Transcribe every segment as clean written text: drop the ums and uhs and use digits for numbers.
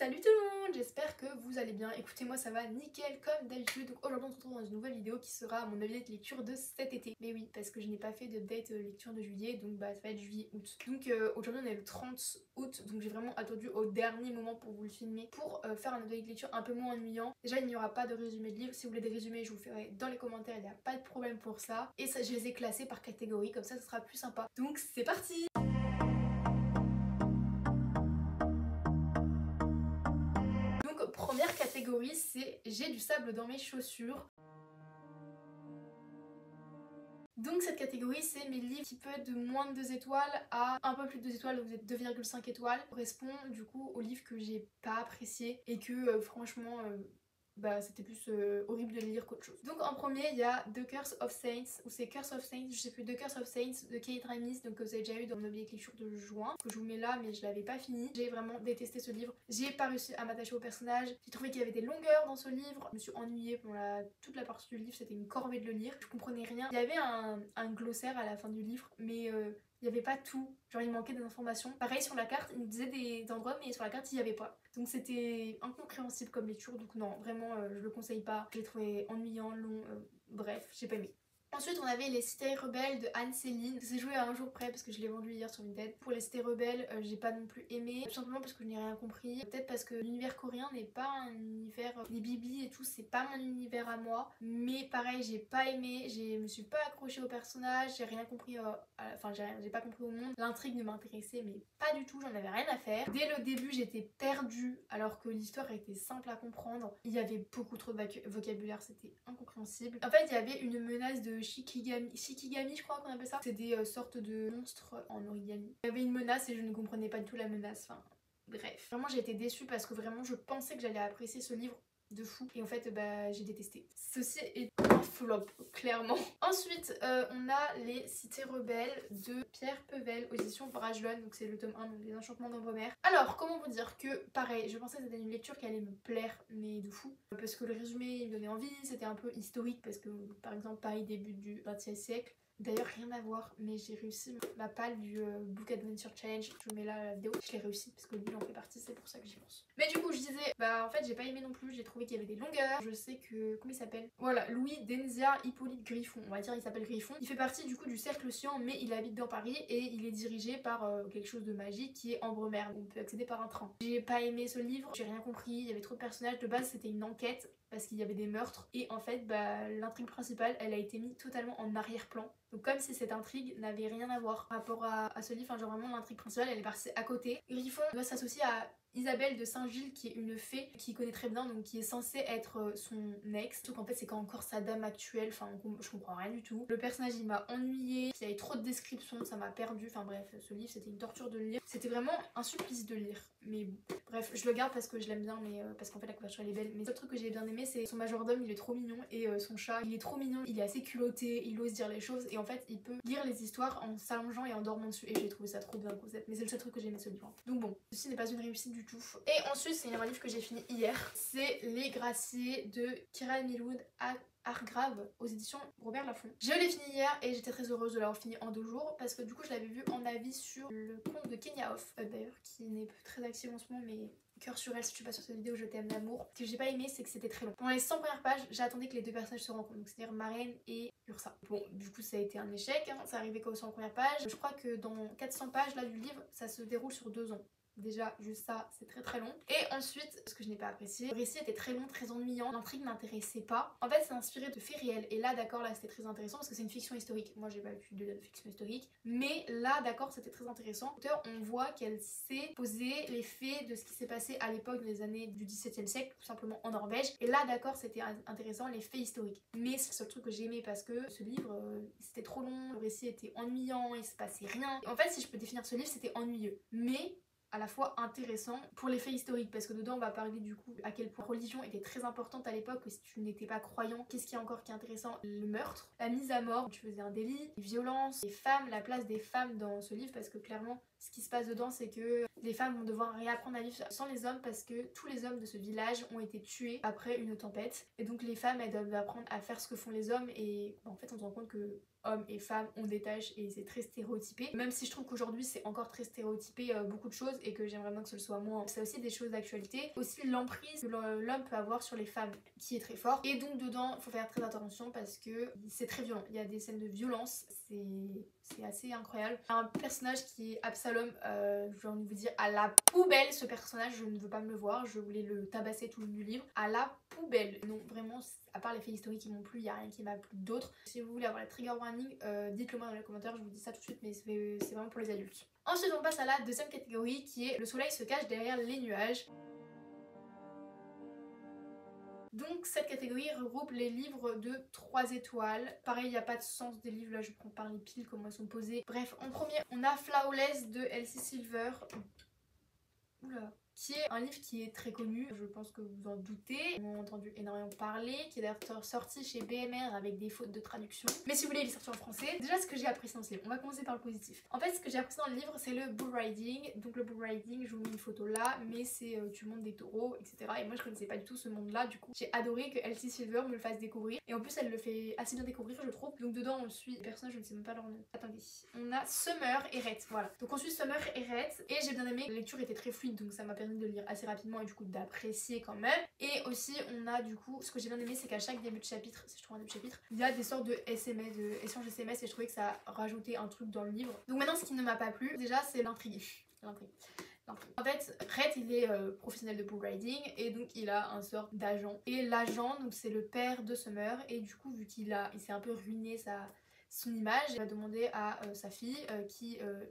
Salut tout le monde, j'espère que vous allez bien. Écoutez, moi ça va nickel comme d'habitude. Donc aujourd'hui on se retrouve dans une nouvelle vidéo qui sera à mon update lecture de cet été. Mais oui, parce que je n'ai pas fait d'update lecture de juillet, donc bah ça va être juillet-août. Donc aujourd'hui on est le 30 août, donc j'ai vraiment attendu au dernier moment pour vous le filmer, pour faire un update lecture un peu moins ennuyant. Déjà il n'y aura pas de résumé de livre, si vous voulez des résumés je vous ferai dans les commentaires, il n'y a pas de problème pour ça. Et ça je les ai classés par catégorie, comme ça sera plus sympa. Donc c'est parti! Première catégorie, c'est j'ai du sable dans mes chaussures. Donc cette catégorie, c'est mes livres qui peuvent être de moins de 2 étoiles à un peu plus de 2 étoiles, donc vous êtes 2,5 étoiles. Ça correspond du coup aux livres que j'ai pas appréciés et que franchement bah c'était plus horrible de les lire qu'autre chose. Donc en premier il y a The Curse of Saints, ou c'est Curse of Saints, je sais plus, The Curse of Saints de Kate Ramis, donc que vous avez déjà eu dans mon update lecture de juin, que je vous mets là mais je l'avais pas fini. J'ai vraiment détesté ce livre, j'ai pas réussi à m'attacher au personnage, j'ai trouvé qu'il y avait des longueurs dans ce livre, je me suis ennuyée pendant toute la partie du livre, c'était une corvée de le lire, je comprenais rien. Il y avait un glossaire à la fin du livre mais il n'y avait pas tout, genre il manquait des informations. Pareil sur la carte, il nous disait des endroits mais sur la carte il n'y avait pas. Donc c'était incompréhensible comme lecture, donc non, vraiment je le conseille pas. Je l'ai trouvé ennuyant, long, bref, j'ai pas aimé. Ensuite on avait Les Cités Rebelles de Anne-Céline. C'est joué à un jour près parce que je l'ai vendu hier sur Vinted. Pour Les Cités Rebelles, j'ai pas non plus aimé, tout simplement parce que je n'ai rien compris. Peut-être parce que l'univers coréen n'est pas un univers... Les bibis et tout, c'est pas mon univers à moi. Mais pareil, j'ai pas aimé, je me suis pas accrochée au personnage, j'ai rien compris, enfin j'ai pas compris au monde. L'intrigue ne m'intéressait mais pas du tout, j'en avais rien à faire. Dès le début j'étais perdue alors que l'histoire était simple à comprendre. Il y avait beaucoup trop de vocabulaire, c'était incompréhensible. En fait il y avait une menace de Shikigami je crois qu'on appelle ça. C'est des sortes de monstres en origami. Il y avait une menace et je ne comprenais pas du tout la menace, enfin bref. Vraiment j'ai été déçue parce que vraiment je pensais que j'allais apprécier ce livre de fou et en fait bah j'ai détesté. Ceci est un flop clairement. Ensuite on a Les Cités Rebelles de Pierre Pevel aux éditions Brajlon, donc c'est le tome 1, donc Les Enchantements d'Ambremer. Alors comment vous dire que pareil, je pensais que c'était une lecture qui allait me plaire mais de fou, parce que le résumé il me donnait envie, c'était un peu historique parce que par exemple Paris début du XXe siècle. D'ailleurs rien à voir, mais j'ai réussi ma palle du Book Adventure Challenge, je vous mets là la vidéo, je l'ai réussi parce que lui en fait partie, c'est pour ça que j'y pense. Mais du coup je disais, bah en fait j'ai pas aimé non plus, j'ai trouvé qu'il y avait des longueurs, je sais que, comment il s'appelle, voilà, Louis Denzia Hippolyte Griffon, on va dire il s'appelle Griffon, il fait partie du coup du cercle Cyan mais il habite dans Paris et il est dirigé par quelque chose de magique qui est Ambremer, on peut accéder par un train. J'ai pas aimé ce livre, j'ai rien compris, il y avait trop de personnages, de base c'était une enquête parce qu'il y avait des meurtres et en fait bah l'intrigue principale elle a été mise totalement en arrière-plan. Donc comme si cette intrigue n'avait rien à voir par rapport à ce livre, enfin genre vraiment l'intrigue principale elle est passée à côté. Griffon doit s'associer à Isabelle de Saint-Gilles qui est une fée qu'il connaît très bien, donc qui est censée être son ex. Donc en fait c'est quand encore sa dame actuelle, enfin je comprends rien du tout. Le personnage il m'a ennuyé, il y avait trop de descriptions, ça m'a perdu, enfin bref ce livre c'était une torture de le lire. C'était vraiment un supplice de lire, mais bon. Bref je le garde parce que je l'aime bien, mais parce qu'en fait la couverture elle est belle. Mais le seul truc que j'ai bien aimé c'est son majordome, il est trop mignon et son chat il est trop mignon, il est assez culotté, il ose dire les choses et en fait il peut lire les histoires en s'allongeant et en dormant dessus et j'ai trouvé ça trop bien le concept. Mais c'est le seul truc que j'ai aimé de ce livre. Donc bon, ceci n'est pas une réussite du tout. Et ensuite c'est un livre que j'ai fini hier, c'est Les Graciers de Kiran Milwood Hargrave aux éditions Robert Laffont. Je l'ai fini hier et j'étais très heureuse de l'avoir fini en 2 jours parce que du coup je l'avais vu en avis sur le compte de Kenya Off d'ailleurs, qui n'est plus très active en ce moment, mais cœur sur elle si tu passes sur cette vidéo, je t'aime d'amour. Ce que j'ai pas aimé c'est que c'était très long. Pendant les 100 premières pages j'attendais que les 2 personnages se rencontrent, donc c'est-à-dire Marraine et Ursa. Bon du coup ça a été un échec, hein. Ça arrivait qu'aux 100 premières pages. Je crois que dans 400 pages là du livre ça se déroule sur 2 ans. Déjà juste ça c'est très long. Et ensuite ce que je n'ai pas apprécié, le récit était très long, très ennuyant, l'intrigue m'intéressait pas. En fait c'est inspiré de faits réels et là d'accord là c'était très intéressant parce que c'est une fiction historique. Moi j'ai pas lu de fiction historique, mais là d'accord c'était très intéressant. L'auteur on voit qu'elle sait poser les faits de ce qui s'est passé à l'époque dans les années du XVIIe siècle, tout simplement en Norvège. Et là d'accord c'était intéressant, les faits historiques. Mais c'est le seul truc que j'ai aimé parce que ce livre c'était trop long, le récit était ennuyant, il se passait rien. Et en fait si je peux définir ce livre c'était ennuyeux. Mais à la fois intéressant pour les faits historiques parce que dedans on va parler du coup à quel point la religion était très importante à l'époque, que si tu n'étais pas croyant, qu'est-ce qui est encore qui est intéressant, le meurtre, la mise à mort, tu faisais un délit, les violences, les femmes, la place des femmes dans ce livre parce que clairement ce qui se passe dedans, c'est que les femmes vont devoir réapprendre à vivre sans les hommes parce que tous les hommes de ce village ont été tués après une tempête. Et donc les femmes, elles doivent apprendre à faire ce que font les hommes et en fait on se rend compte que hommes et femmes ont des tâches et c'est très stéréotypé. Même si je trouve qu'aujourd'hui c'est encore très stéréotypé beaucoup de choses et que j'aimerais bien que ce le soit moins. C'est aussi des choses d'actualité. Aussi l'emprise que l'homme peut avoir sur les femmes qui est très fort. Et donc dedans, il faut faire très attention parce que c'est très violent. Il y a des scènes de violence, c'est assez incroyable. Un personnage qui est Absalom, j'ai envie de vous dire à la poubelle ce personnage, je ne veux pas me le voir, je voulais le tabasser tout le long du livre. À la poubelle. Non, vraiment, à part les faits historiques qui m'ont plu, il n'y a rien qui m'a plu d'autre. Si vous voulez avoir la trigger warning, dites-le moi dans les commentaires, je vous dis ça tout de suite, mais c'est vraiment pour les adultes. Ensuite on passe à la deuxième catégorie qui est le soleil se cache derrière les nuages. Donc cette catégorie regroupe les livres de 3 étoiles. Pareil, il n'y a pas de sens des livres, là je prends par les piles, comment ils sont posés. Bref, en premier, on a Flawless de Elsie Silver. Oula. Qui est un livre qui est très connu, je pense que vous en doutez, on a entendu énormément parler, qui est d'ailleurs sorti chez BMR avec des fautes de traduction. Mais si vous voulez, il est sorti en français. Déjà, ce que j'ai apprécié dans ce livre, on va commencer par le positif. En fait, ce que j'ai apprécié dans le livre, c'est le bull riding. Donc le bull riding, je vous mets une photo là, mais c'est tu montes des taureaux, etc. Et moi, je connaissais pas du tout ce monde-là, du coup, j'ai adoré que Elsie Silver me le fasse découvrir. Et en plus, elle le fait assez bien découvrir, je trouve. Donc dedans, on suit des personnages, je ne sais même pas leur nom. Attendez, on a Summer et Rhett, voilà. Donc on suit Summer et Rhett, et j'ai bien aimé. La lecture était très fluide, donc ça m'a permis de lire assez rapidement et du coup d'apprécier quand même. Et aussi on a du coup, ce que j'ai bien aimé, c'est qu'à chaque début de chapitre, si je trouve un début de chapitre, il y a des sortes de SMS, de échanges SMS, et je trouvais que ça rajoutait un truc dans le livre. Donc maintenant, ce qui ne m'a pas plu, déjà c'est l'intrigue. En fait, Rhett il est professionnel de bull riding et donc il a un sort d'agent. Et l'agent, donc c'est le père de Summer, et du coup vu il s'est un peu ruiné son image, il va demander à sa fille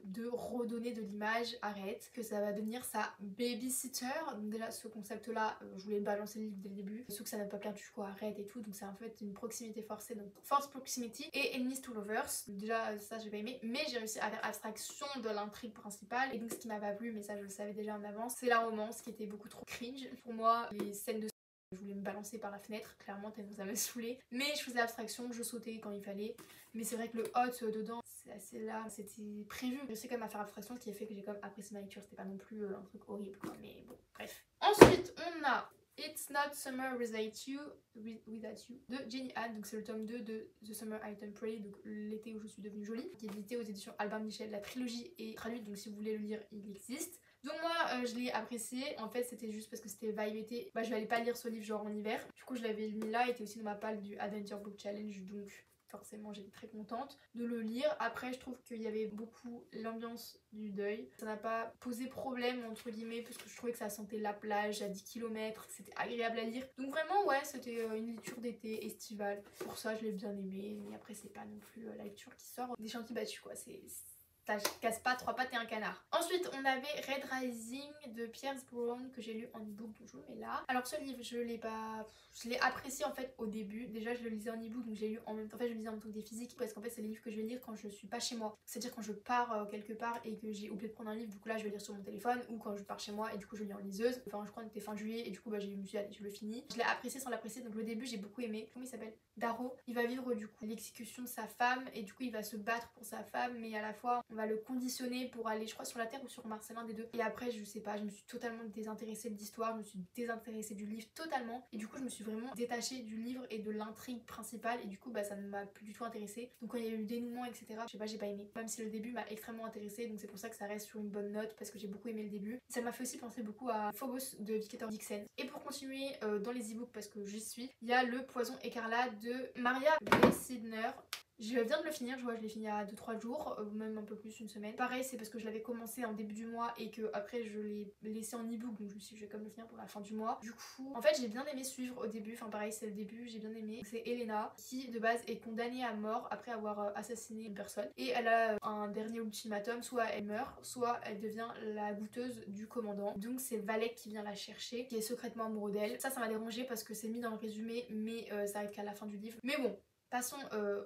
de redonner de l'image à Rhett, que ça va devenir sa babysitter. Donc déjà ce concept là, je voulais balancer le livre dès le début, sauf que ça n'a pas perdu quoi à Rhett et tout, donc c'est en fait une proximité forcée, donc force proximity et enemies to lovers. Donc déjà ça j'ai pas aimé, mais j'ai réussi à faire abstraction de l'intrigue principale. Et donc ce qui m'a pas plu, mais ça je le savais déjà en avance, c'est la romance qui était beaucoup trop cringe. Pour moi, les scènes de je voulais me balancer par la fenêtre, clairement tellement ça m'a saoulé. Mais je faisais abstraction, je sautais quand il fallait. Mais c'est vrai que le hot dedans, c'est assez là, c'était prévu. Je sais quand même à faire abstraction, ce qui a fait que j'ai quand même apprécié ma lecture. C'était pas non plus un truc horrible quoi, mais bon, bref. Ensuite, on a It's Not Summer Without You de Jenny Han. Donc c'est le tome 2 de The Summer I Turned Pretty, donc l'été où je suis devenue jolie, qui est édité aux éditions Albin Michel. La trilogie est traduite, donc si vous voulez le lire, il existe. Donc moi je l'ai apprécié, en fait c'était juste parce que c'était vibe été, bah je n'allais pas lire ce livre genre en hiver, du coup je l'avais mis là, il était aussi dans ma palle du Adventure Book Challenge, donc forcément j'étais très contente de le lire. Après je trouve qu'il y avait beaucoup l'ambiance du deuil, ça n'a pas posé problème entre guillemets parce que je trouvais que ça sentait la plage à 10 km, c'était agréable à lire. Donc vraiment ouais, c'était une lecture d'été estivale, pour ça je l'ai bien aimé. Mais après c'est pas non plus la lecture qui sort des chantiers battus quoi, ça casse pas 3 pattes et un canard. Ensuite on avait Red Rising de Pierce Brown que j'ai lu en e-book, donc je le mets là. Alors ce livre je l'ai apprécié en fait au début. Déjà je le lisais en e-book, donc j'ai lu en même temps, en fait je le lisais en même temps que des physiques parce qu'en fait c'est les livres que je vais lire quand je suis pas chez moi. C'est à dire quand je pars quelque part et que j'ai oublié de prendre un livre, du coup là je vais lire sur mon téléphone, ou quand je pars chez moi et du coup je lis en liseuse. Enfin je crois que c'était fin juillet et du coup bah je me suis dit allez je le finis. Je l'ai apprécié sans l'apprécier, donc le début j'ai beaucoup aimé. Comment il s'appelle? Daro. Il va vivre du coup l'exécution de sa femme et du coup il va se battre pour sa femme, mais à la fois on va le conditionner pour aller je crois sur la Terre ou sur Mars, l'un des deux. Et après je sais pas, je me suis totalement désintéressée de l'histoire, je me suis désintéressée du livre totalement, et du coup je me suis vraiment détachée du livre et de l'intrigue principale, et du coup bah ça ne m'a plus du tout intéressée. Donc quand il y a eu le dénouement etc, je sais pas, j'ai pas aimé, même si le début m'a extrêmement intéressée, donc c'est pour ça que ça reste sur une bonne note parce que j'ai beaucoup aimé le début. Ça m'a fait aussi penser beaucoup à Phobos de Victor Dixon. Et pour continuer dans les e-books parce que j'y suis, il y a Le Poison écarlate de Maria B. Sidner. Je viens de le finir, je vois, je l'ai fini il y a 2-3 jours, même un peu plus, une semaine. Pareil, c'est parce que je l'avais commencé en début du mois et que après je l'ai laissé en e-book, donc je me suis dit je vais quand même le finir pour la fin du mois. Du coup, en fait j'ai bien aimé suivre au début, enfin pareil c'est le début, j'ai bien aimé. C'est Elena qui de base est condamnée à mort après avoir assassiné une personne. Et elle a un dernier ultimatum, soit elle meurt, soit elle devient la goûteuse du commandant. Donc c'est Valek qui vient la chercher, qui est secrètement amoureux d'elle. Ça m'a dérangé parce que c'est mis dans le résumé, mais ça arrive qu'à la fin du livre. Mais bon, passons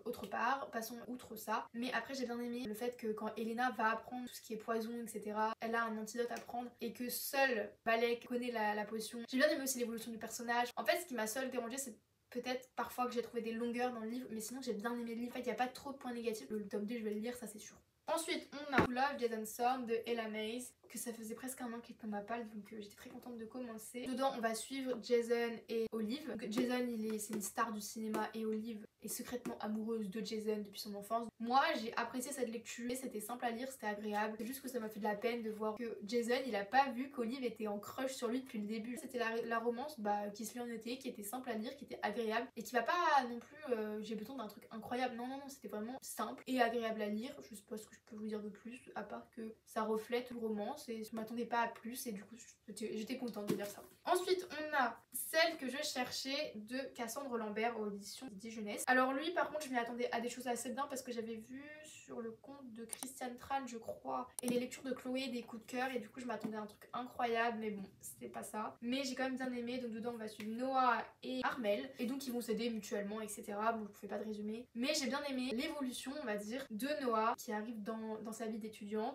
autre part, passons outre ça. Mais après j'ai bien aimé le fait que quand Elena va apprendre tout ce qui est poison etc, elle a un antidote à prendre et que seul Valek connaît la potion. J'ai bien aimé aussi l'évolution du personnage. En fait ce qui m'a seul dérangé c'est peut-être parfois que j'ai trouvé des longueurs dans le livre, mais sinon j'ai bien aimé le livre. En fait il n'y a pas trop de points négatifs. Le tome 2 je vais le lire, ça c'est sûr. Ensuite, on a Love, Jason Storm de Ella Mays, que ça faisait presque un an qu'il était dans ma palle, donc j'étais très contente de commencer. Dedans, on va suivre Jason et Olive. Donc, Jason, c'est une star du cinéma et Olive est secrètement amoureuse de Jason depuis son enfance. Moi, j'ai apprécié cette lecture, c'était simple à lire, c'était agréable. C'est juste que ça m'a fait de la peine de voir que Jason, il a pas vu qu'Olive était en crush sur lui depuis le début. C'était la romance qui se lit en été, qui était simple à lire, qui était agréable et qui va pas non plus, j'ai besoin d'un truc incroyable. Non, non, non, c'était vraiment simple et agréable à lire. Je sais pas ce que je peux vous dire de plus, à part que ça reflète une romance et je m'attendais pas à plus et du coup j'étais contente de lire ça. Ensuite on a Celle que je cherchais de Cassandre Lambert aux éditions Didier Jeunesse. Alors lui par contre je m'y attendais à des choses assez bien parce que j'avais vu sur le compte de Christiane Tran je crois et les lectures de Chloé des coups de cœur et du coup je m'attendais à un truc incroyable mais bon c'était pas ça. Mais j'ai quand même bien aimé, donc dedans on va suivre Noah et Armel et donc ils vont s'aider mutuellement etc. Bon je vous fais pas de résumé mais j'ai bien aimé l'évolution on va dire de Noah qui arrive dans sa vie d'étudiant.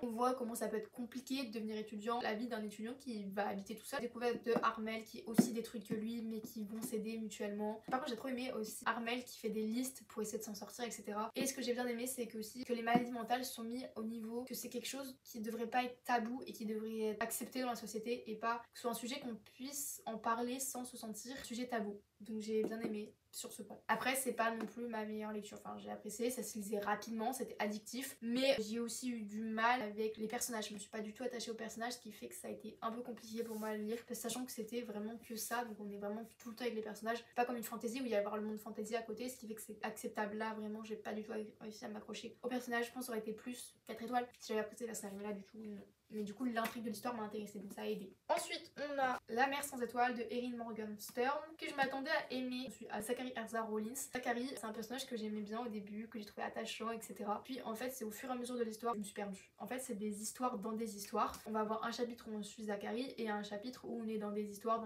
On voit comment ça peut être compliqué de devenir étudiant, la vie d'un étudiant qui va habiter tout seul. Découverte de Armel qui est aussi détruite que lui mais qui vont s'aider mutuellement. Par contre j'ai trop aimé aussi Armel qui fait des listes pour essayer de s'en sortir etc. Et ce que j'ai bien aimé c'est que aussi que les maladies mentales sont mis au niveau que c'est quelque chose qui devrait pas être tabou et qui devrait être accepté dans la société et pas que ce soit un sujet qu'on puisse en parler sans se sentir sujet tabou. Donc j'ai bien aimé sur ce point. Après c'est pas non plus ma meilleure lecture, enfin j'ai apprécié, ça se lisait rapidement, c'était addictif, mais j'ai aussi eu du mal avec les personnages, je me suis pas du tout attachée aux personnages, ce qui fait que ça a été un peu compliqué pour moi à lire, sachant que c'était vraiment que ça, donc on est vraiment tout le temps avec les personnages, pas comme une fantasy où il y a avoir le monde fantasy à côté, ce qui fait que c'est acceptable. Là vraiment j'ai pas du tout réussi à m'accrocher aux personnages, je pense que ça aurait été plus 4 étoiles si j'avais apprécié la série, mais là du tout non. Mais du coup l'intrigue de l'histoire m'a intéressée donc ça a aidé. Ensuite on a La mer sans étoiles de Erin Morgenstern que je m'attendais à aimer. Je suis à Zachary Herzog Rollins. Zachary c'est un personnage que j'aimais bien au début, que j'ai trouvé attachant etc. Puis en fait c'est au fur et à mesure de l'histoire je me suis perdue. En fait c'est des histoires dans des histoires. On va avoir un chapitre où on suit Zachary et un chapitre où on est dans des histoires.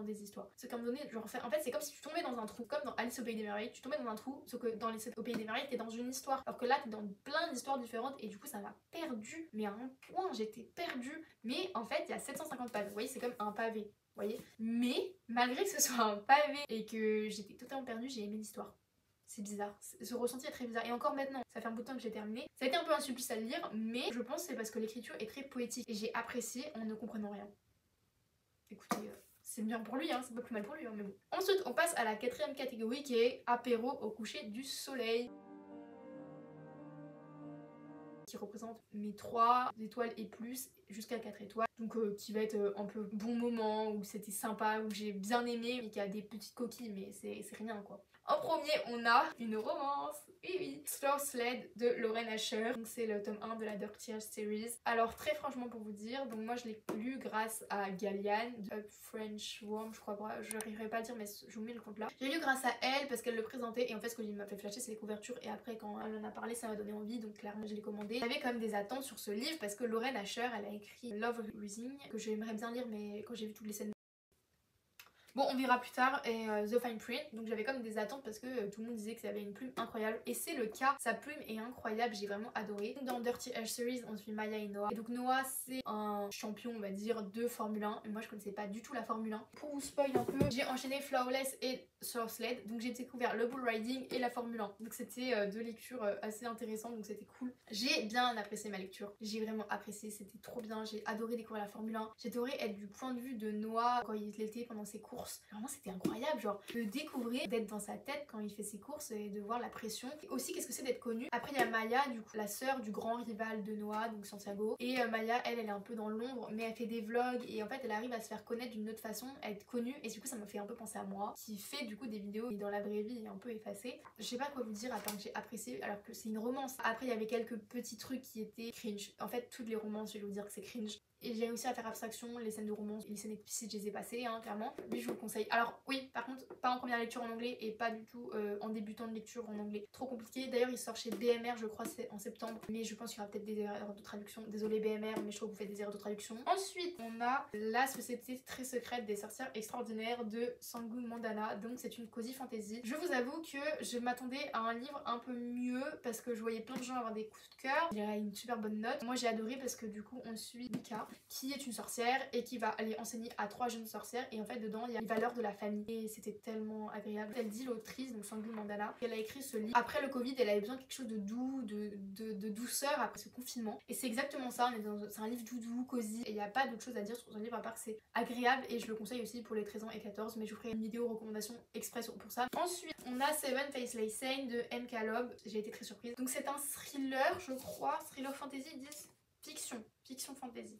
C'est comme donné genre en fait c'est comme si tu tombais dans un trou, comme dans Alice au Pays des Merveilles, tu tombais dans un trou, sauf que dans Alice au Pays des Merveilles t'es dans une histoire, alors que là t'es dans plein d'histoires différentes et du coup ça m'a perdue, mais à un point j'étais perdue. Mais en fait il y a 750 pages, vous voyez c'est comme un pavé, vous voyez. Mais malgré que ce soit un pavé et que j'étais totalement perdue, j'ai aimé l'histoire. C'est bizarre, ce ressenti est très bizarre et encore maintenant, ça fait un bout de temps que j'ai terminé. Ça a été un peu un supplice à le lire mais je pense que c'est parce que l'écriture est très poétique et j'ai apprécié en ne comprenant rien. Écoutez, c'est bien pour lui, hein, c'est pas plus mal pour lui, hein, mais bon. Ensuite on passe à la quatrième catégorie qui est apéro au coucher du soleil, qui représente mes 3 étoiles et plus jusqu'à 4 étoiles, donc qui va être un peu bon moment, où c'était sympa, où j'ai bien aimé et qui a des petites coquilles mais c'est rien quoi. En premier on a une romance, oui, Slow Sled de Lauren Asher, donc c'est le tome 1 de la Dirty Age Series. Alors très franchement pour vous dire, donc moi je l'ai lu grâce à Galian, French Worm je crois, je n'arriverai pas à dire mais je vous mets le compte là. J'ai lu grâce à elle parce qu'elle le présentait et en fait ce qui m'a fait flasher c'est les couvertures et après quand elle en a parlé ça m'a donné envie donc clairement je l'ai commandé. J'avais quand même des attentes sur ce livre parce que Lauren Asher elle a écrit Love Rising que j'aimerais bien lire mais quand j'ai vu toutes les scènes bon on verra plus tard et The Fine Print, donc j'avais comme des attentes parce que tout le monde disait que ça avait une plume incroyable et c'est le cas, sa plume est incroyable, j'ai vraiment adoré. Dans Dirty Age Series on suit Maya et Noah et donc Noah c'est un champion on va dire de Formule 1 et moi je connaissais pas du tout la Formule 1. Pour vous spoil un peu, j'ai enchaîné Flawless et Slow Sled, donc j'ai découvert le bull riding et la Formule 1, donc c'était deux lectures assez intéressantes donc c'était cool. J'ai bien apprécié ma lecture, j'ai vraiment apprécié, c'était trop bien, j'ai adoré découvrir la Formule 1, j'ai adoré être du point de vue de Noah quand il était pendant ses courses. Vraiment c'était incroyable, genre de découvrir, d'être dans sa tête quand il fait ses courses et de voir la pression. Et aussi qu'est-ce que c'est d'être connu. Après il y a Maya, du coup la sœur du grand rival de Noah, donc Santiago. Et Maya elle est un peu dans l'ombre mais elle fait des vlogs et en fait elle arrive à se faire connaître d'une autre façon, à être connue et du coup ça me fait un peu penser à moi qui fait du coup des vidéos mais dans la vraie vie est un peu effacée. Je sais pas quoi vous dire à part que j'ai apprécié alors que c'est une romance. Après il y avait quelques petits trucs qui étaient cringe. En fait toutes les romances je vais vous dire que c'est cringe. Et j'ai réussi à faire abstraction, les scènes de romance, les scènes explicites, je les ai passées, hein, clairement. Mais je vous le conseille. Alors oui, par contre, pas en première lecture en anglais et pas du tout en débutant de lecture en anglais. Trop compliqué. D'ailleurs, il sort chez BMR, je crois, c'est en septembre. Mais je pense qu'il y aura peut-être des erreurs de traduction. Désolé BMR, mais je trouve que vous faites des erreurs de traduction. Ensuite, on a La Société très secrète des sorcières extraordinaires de Sangu Mandana. Donc c'est une cozy fantasy. Je vous avoue que je m'attendais à un livre un peu mieux parce que je voyais plein de gens avoir des coups de cœur. Il y a une super bonne note. Moi j'ai adoré parce que du coup on suit Mika qui est une sorcière et qui va aller enseigner à 3 jeunes sorcières, et en fait dedans il y a les valeurs de la famille et c'était tellement agréable. Elle dit, l'autrice, donc Sangu Mandala, qu'elle a écrit ce livre après le Covid, elle avait besoin de quelque chose de doux, de douceur après ce confinement, et c'est exactement ça. C'est un livre doudou, cosy, et il n'y a pas d'autre chose à dire sur ce livre à part que c'est agréable, et je le conseille aussi pour les 13 ans et 14, mais je vous ferai une vidéo recommandation express pour ça. Ensuite on a Seven Faceless Saint de M. Kalob, j'ai été très surprise. Donc c'est un thriller, je crois, thriller fantasy, ils disent fiction fantasy.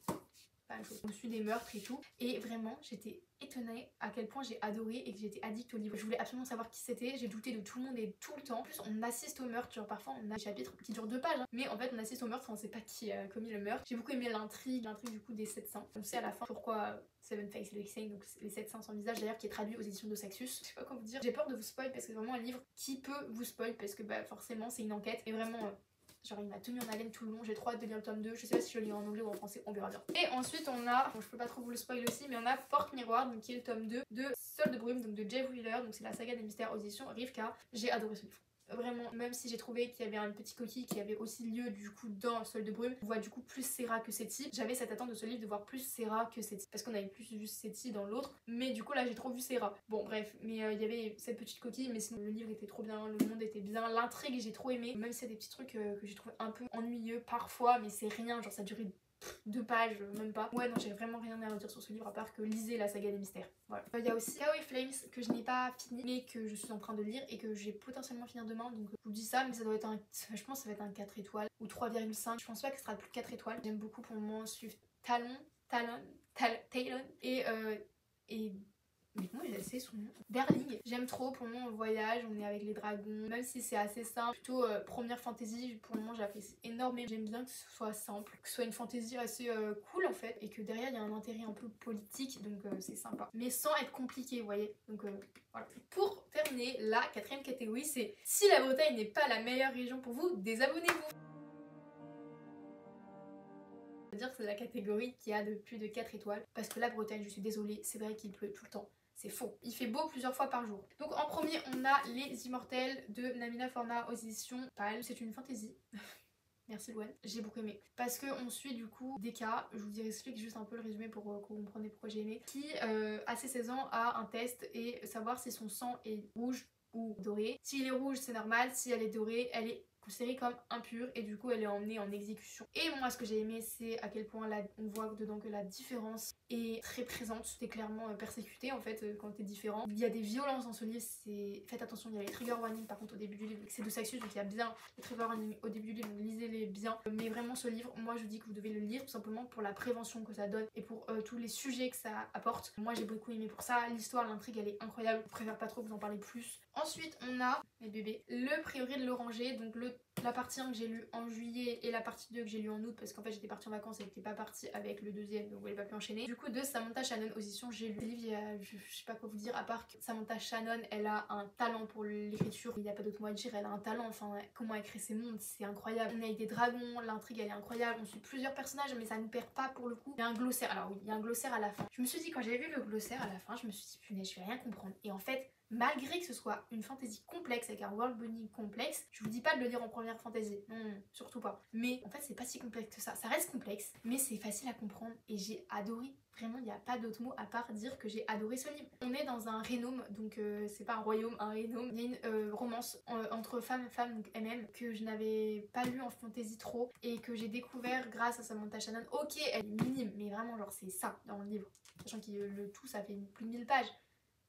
Pas chose. On suit des meurtres et tout, et vraiment j'étais étonnée à quel point j'ai adoré et que j'étais addict au livre. Je voulais absolument savoir qui c'était, j'ai douté de tout le monde et tout le temps. En plus on assiste au meurtre, genre parfois on a des chapitres qui durent 2 pages, hein, mais en fait on assiste au meurtre, on sait pas qui a commis le meurtre. J'ai beaucoup aimé l'intrigue du coup des 7 saints. On sait à la fin pourquoi Seven Faceless Saint, donc les 7 saints sans visage d'ailleurs, qui est traduit aux éditions de Saxus. Je sais pas quoi vous dire, j'ai peur de vous spoil parce que c'est vraiment un livre qui peut vous spoil parce que bah forcément c'est une enquête, et vraiment genre il m'a tenu en haleine tout le long, j'ai trop hâte de lire le tome 2, je sais pas si je le lis en anglais ou en français, on verra bien. Et ensuite on a, bon je peux pas trop vous le spoil aussi, mais on a Fort Miroir, donc qui est le tome 2 de Sol de Brume, donc de Jeff Wheeler, donc c'est la saga des mystères aux éditions Rivka. J'ai adoré ce livre. Vraiment, même si j'ai trouvé qu'il y avait un petit coquille qui avait aussi lieu du coup dans Sol de Brume, on voit du coup plus Serra que Seti. J'avais cette attente de ce livre de voir plus Serra que Seti, parce qu'on avait plus vu Seti dans l'autre, mais du coup là j'ai trop vu Serra. Bon bref, mais il y avait cette petite coquille, mais sinon le livre était trop bien, le monde était bien, l'intrigue j'ai trop aimé, même s'il y a des petits trucs que j'ai trouvé un peu ennuyeux parfois, mais c'est rien, genre ça durait 2 pages, même pas. Ouais non, j'ai vraiment rien à redire sur ce livre à part que lisez la saga des mystères. Voilà. Il y a aussi Kawaii Flames que je n'ai pas fini mais que je suis en train de lire et que j'ai potentiellement finir demain, donc je vous dis ça, mais ça doit être un, je pense que ça va être un 4 étoiles ou 3,5. Je pense pas que ce sera plus de 4 étoiles. J'aime beaucoup pour le moment suivre Talon et mais moi j'ai essayé son nom. Berling. J'aime trop, pour le moment on voyage, on est avec les dragons, même si c'est assez simple, plutôt première fantasy, pour le moment j'apprécie énormément. J'aime bien que ce soit simple, que ce soit une fantasy assez cool en fait, et que derrière il y a un intérêt un peu politique, donc c'est sympa. Mais sans être compliqué, vous voyez. Donc voilà. Pour terminer, la 4ème catégorie, c'est si la Bretagne n'est pas la meilleure région pour vous, désabonnez-vous. Dire que c'est la catégorie qui a de plus de 4 étoiles, parce que la Bretagne, je suis désolée, c'est vrai qu'il pleut tout le temps. C'est faux. Il fait beau plusieurs fois par jour. Donc en premier, on a Les Immortels de Namina Forna aux éditions Pal. C'est une fantaisie. Merci Louane. J'ai beaucoup aimé. Parce qu'on suit du coup Deka, je vous explique juste un peu le résumé pour que vous compreniez pourquoi j'ai aimé, qui à ses 16 ans a un test et savoir si son sang est rouge ou doré. S'il est rouge, c'est normal. Si elle est dorée, elle est considérée comme impure et du coup elle est emmenée en exécution. Et moi ce que j'ai aimé, c'est à quel point on voit dedans que la différence est très présente. T'es clairement persécuté en fait quand t'es différent. Il y a des violences dans ce livre, faites attention, il y a les trigger warnings par contre au début du livre, c'est de Saxus, donc il y a bien les trigger warnings au début du livre, donc lisez-les bien. Mais vraiment ce livre, moi je dis que vous devez le lire tout simplement pour la prévention que ça donne et pour tous les sujets que ça apporte. Moi j'ai beaucoup aimé pour ça, l'histoire, l'intrigue elle est incroyable, je préfère pas trop vous en parler plus. Ensuite on a, mes bébés, le Prieuré de l'Oranger, donc la partie 1 que j'ai lu en juillet et la partie 2 que j'ai lu en août parce qu'en fait j'étais partie en vacances et j'étais pas partie avec le deuxième, donc vous n'avez pas pu enchaîner. Du coup de Samantha Shannon aux éditions j'ai lu. Je sais pas quoi vous dire à part que Samantha Shannon elle a un talent pour l'écriture, il n'y a pas d'autre mot à dire, elle a un talent, enfin comment elle crée ses mondes, c'est incroyable. On est avec des dragons, l'intrigue elle est incroyable, on suit plusieurs personnages mais ça ne perd pas pour le coup. Il y a un glossaire, alors oui il y a un glossaire à la fin. Je me suis dit quand j'ai vu le glossaire à la fin, je me suis dit punaise je vais rien comprendre, et en fait malgré que ce soit une fantasy complexe avec un world building complexe, je vous dis pas de le lire en première fantasy, non, surtout pas. Mais en fait c'est pas si complexe que ça reste complexe, mais c'est facile à comprendre et j'ai adoré. Vraiment il n'y a pas d'autre mot à part dire que j'ai adoré ce livre. On est dans un rénome, donc c'est pas un royaume, un rénome. Il y a une romance entre femme et femme, donc MM, que je n'avais pas lu en fantasy trop et que j'ai découvert grâce à Samantha Shannon. Ok elle est minime, mais vraiment genre c'est ça dans le livre. Sachant que le tout ça fait plus de 1000 pages.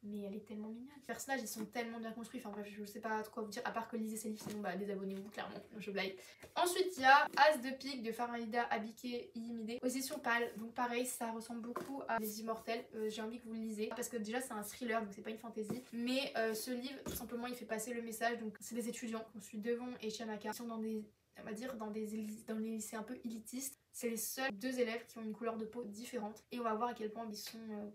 Mais elle est tellement mignonne. Les personnages ils sont tellement bien construits, enfin bref je sais pas trop quoi vous dire à part que lisez ces livres, sinon bah désabonnez-vous clairement, je blague. Ensuite il y a As de pique de Farida Abike Iyimide aux éditions Pal, donc pareil ça ressemble beaucoup à Les Immortels, j'ai envie que vous le lisez parce que déjà c'est un thriller donc c'est pas une fantasy, mais ce livre tout simplement il fait passer le message, donc c'est des étudiants, on suit Devon et Chiamaka qui sont dans des, on va dire dans les lycées un peu élitistes, c'est les seuls 2 élèves qui ont une couleur de peau différente et on va voir à quel point ils sont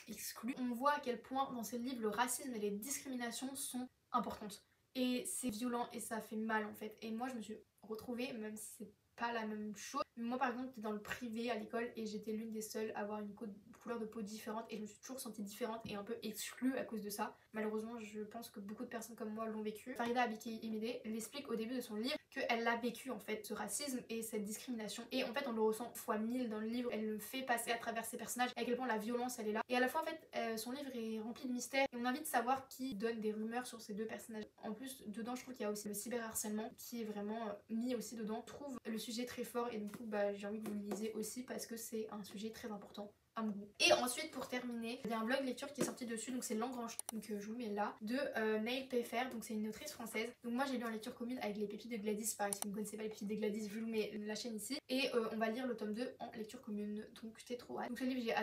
exclus. On voit à quel point dans ces livres le racisme et les discriminations sont importantes et c'est violent et ça fait mal en fait, et moi je me suis retrouvée, même si c'est pas la même chose, moi par exemple j'étais dans le privé à l'école et j'étais l'une des seules à avoir une couleurs de peau différentes et je me suis toujours sentie différente et un peu exclue à cause de ça. Malheureusement, je pense que beaucoup de personnes comme moi l'ont vécu. Farida Abiki-Imede l'explique au début de son livre qu'elle l'a vécu en fait, ce racisme et cette discrimination. Et en fait, on le ressent fois 1000 dans le livre. Elle le fait passer à travers ses personnages, à quel point la violence elle est là. Et à la fois, en fait, son livre est rempli de mystères et on a envie de savoir qui donne des rumeurs sur ces deux personnages. En plus, dedans, je trouve qu'il y a aussi le cyberharcèlement qui est vraiment mis aussi dedans. Je trouve le sujet très fort et du coup, j'ai envie que vous le lisiez aussi parce que c'est un sujet très important à mon goût. Et ensuite, pour terminer, il y a un blog lecture qui est sorti dessus, donc c'est L'Engrange, donc je vous le mets là, de Neil Pfeffer, donc c'est une autrice française. Donc moi j'ai lu en lecture commune avec les pépites de Gladys, pareil si vous ne connaissez pas les pépites de Gladys, je vous mets la chaîne ici. Et on va lire le tome 2 en lecture commune, donc j'étais trop hâte. Donc ce livre j'ai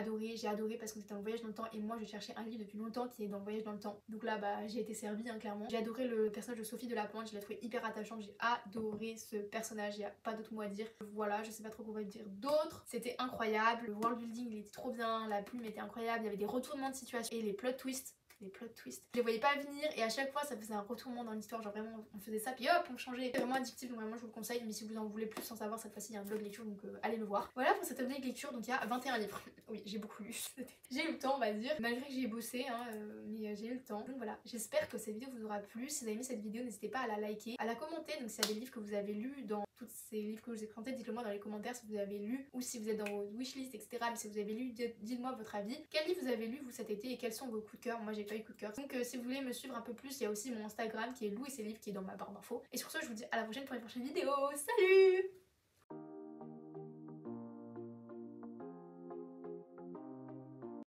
adoré parce qu'on était en voyage dans le temps et moi je cherchais un livre depuis longtemps qui est dans le voyage dans le temps. Donc là j'ai été servie clairement. J'ai adoré le personnage de Sophie de la Pointe, je l'ai trouvé hyper attachante, j'ai adoré ce personnage, il n'y a pas d'autre mot à dire. Voilà, je sais pas trop quoi dire d'autre. C'était incroyable, le world building il était trop bien, la plume était incroyable, il y avait des retournements de situation et les plot twists. Je les voyais pas venir et à chaque fois ça faisait un retournement dans l'histoire, genre vraiment on faisait ça puis hop on changeait. C'est vraiment addictif donc vraiment je vous le conseille, mais si vous en voulez plus sans savoir, cette fois-ci il y a un blog lecture donc allez le voir. Voilà pour cette update lecture, donc il y a 21 livres. Oui j'ai beaucoup lu, j'ai eu le temps on va dire, malgré que j'ai bossé mais j'ai eu le temps. Donc voilà, j'espère que cette vidéo vous aura plu. Si vous avez aimé cette vidéo n'hésitez pas à la liker, à la commenter, donc s'il y a des livres que vous avez lus dans tous ces livres que je vous ai présentés, dites-le moi dans les commentaires si vous avez lu ou si vous êtes dans vos wishlist etc. Mais si vous avez lu, dites-moi votre avis. Quel livre vous avez lu vous cet été et quels sont vos coups de cœur? Moi j'ai pas eu coup de cœur. Donc si vous voulez me suivre un peu plus, il y a aussi mon Instagram qui est Lou et ses livres qui est dans ma barre d'infos. Et sur ce je vous dis à la prochaine pour une prochaine vidéo. Salut!